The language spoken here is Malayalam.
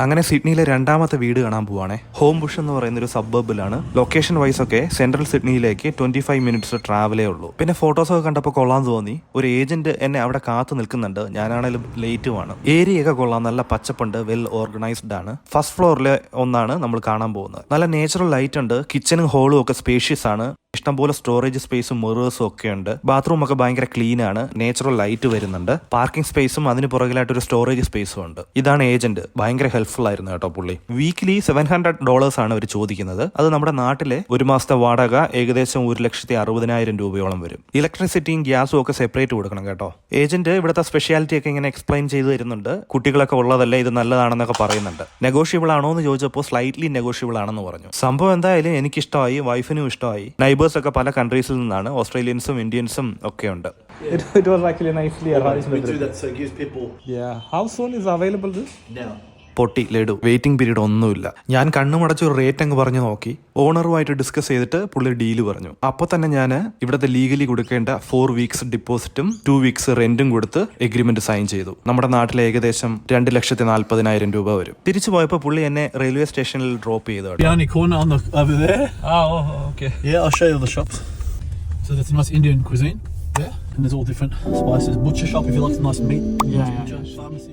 അങ്ങനെ സിഡ്നിയിലെ രണ്ടാമത്തെ വീട് കാണാൻ പോവാണേ. ഹോം ബുഷ് എന്ന് പറയുന്ന ഒരു സബ്ബർബിലാണ്. ലൊക്കേഷൻ വൈസ് ഒക്കെ സെൻട്രൽ സിഡ്നിയിലേക്ക് 25 മിനിറ്റ്സ് ട്രാവലേ ഉള്ളൂ. പിന്നെ ഫോട്ടോസൊക്കെ കണ്ടപ്പോൾ കൊള്ളാൻ തോന്നി. ഒരു ഏജന്റ് എന്നെ അവിടെ കാത്തു നിൽക്കുന്നുണ്ട്. ഞാനാണെങ്കിലും ലേറ്റുമാണ്. ഏരിയയൊക്കെ കൊള്ളാം, നല്ല പച്ചപ്പുണ്ട്, വെൽ ഓർഗനൈസ്ഡ് ആണ്. ഫസ്റ്റ് ഫ്ലോറിലെ ഒന്നാണ് നമ്മൾ കാണാൻ പോകുന്നത്. നല്ല നേച്ചുറൽ ലൈറ്റ് ഉണ്ട്. കിച്ചണും ഹോളും ഒക്കെ സ്പേഷ്യസ് ആണ്. ഇഷ്ടംപോലെ സ്റ്റോറേജ് സ്പേസും മിറേഴ്സും ഒക്കെ ഉണ്ട്. ബാത്റൂം ഒക്കെ ഭയങ്കര ക്ലീൻ ആണ്. നേച്ചുറൽ ലൈറ്റ് വരുന്നുണ്ട്. പാർക്കിംഗ് സ്പേസും അതിന് പുറകിലായിട്ട് ഒരു സ്റ്റോറേജ് സ്പേസും ഉണ്ട്. ഇതാണ് ഏജന്റ്. ഭയങ്കര ഹെൽപ്ഫുൾ ആയിരുന്നു കേട്ടോ പുള്ളി. വീക്ക്ലി $700 ആണ് അവർ ചോദിക്കുന്നത്. അത് നമ്മുടെ നാട്ടിലെ ഒരു മാസത്തെ വാടക ഏകദേശം 1,60,000 രൂപയോളം വരും. ഇലക്ട്രിസിറ്റിയും ഗ്യാസും ഒക്കെ സെപ്പറേറ്റ് കൊടുക്കണം കേട്ടോ. ഏജന്റ് ഇവിടുത്തെ സ്പെഷ്യാലിറ്റി ഒക്കെ ഇങ്ങനെ എക്സ്പ്ലെയിൻ ചെയ്തു തരുന്നുണ്ട്. കുട്ടികളൊക്കെ ഉള്ളതല്ലേ, ഇത് നല്ലതാണെന്നൊക്കെ പറയുന്നുണ്ട്. നെഗോഷ്യബിൾ ആണോ എന്ന് ചോദിച്ചപ്പോൾ സ്ലൈറ്റ്ലി നെഗോഷ്യബിൾ ആണെന്ന് പറഞ്ഞു. സംഭവം എന്തായാലും എനിക്കിഷ്ടമായി, വൈഫിനും ഇഷ്ടമായി. നൈബേഴ്സ് ഒക്കെ പല കൺട്രീസിൽ നിന്നാണ്. ഓസ്ട്രേലിയൻസും ഇന്ത്യൻസും ഒക്കെ ഉണ്ട്. It was actually nicely arranged. We do that so it gives people. Yeah. How soon is available this? Now. പൊട്ടി ലഡു. വെയിറ്റിംഗ് പീരീഡ് ഒന്നുമില്ല. ഞാൻ കണ്ണുമടച്ച് ഒരു റേറ്റ് അങ്ങ് പറഞ്ഞു നോക്കി. ഓണറുമായിട്ട് ഡിസ്കസ് ചെയ്തിട്ട് പുള്ളി ഡീല് പറഞ്ഞു. അപ്പോൾ തന്നെ ഞാൻ ഇവിടുത്തെ ലീഗലി കൊടുക്കേണ്ട 4 weeks ഡിപ്പോസിറ്റും 2 weeks റെന്റും കൊടുത്ത് എഗ്രിമെന്റ് സൈൻ ചെയ്തു. നമ്മുടെ നാട്ടിൽ ഏകദേശം 2,40,000 രൂപ വരും. തിരിച്ചു പോയപ്പോൾ പുള്ളി എന്നെ റെയിൽവേ സ്റ്റേഷനിൽ ഡ്രോപ്പ് ചെയ്തു. The only corner on the over there. Oh, okay. Yeah, I'll show you all the shops. So there's a nice Indian cuisine there, and there's all different spices. Butcher shop if you like some nice meat. Yeah. Pharmacy.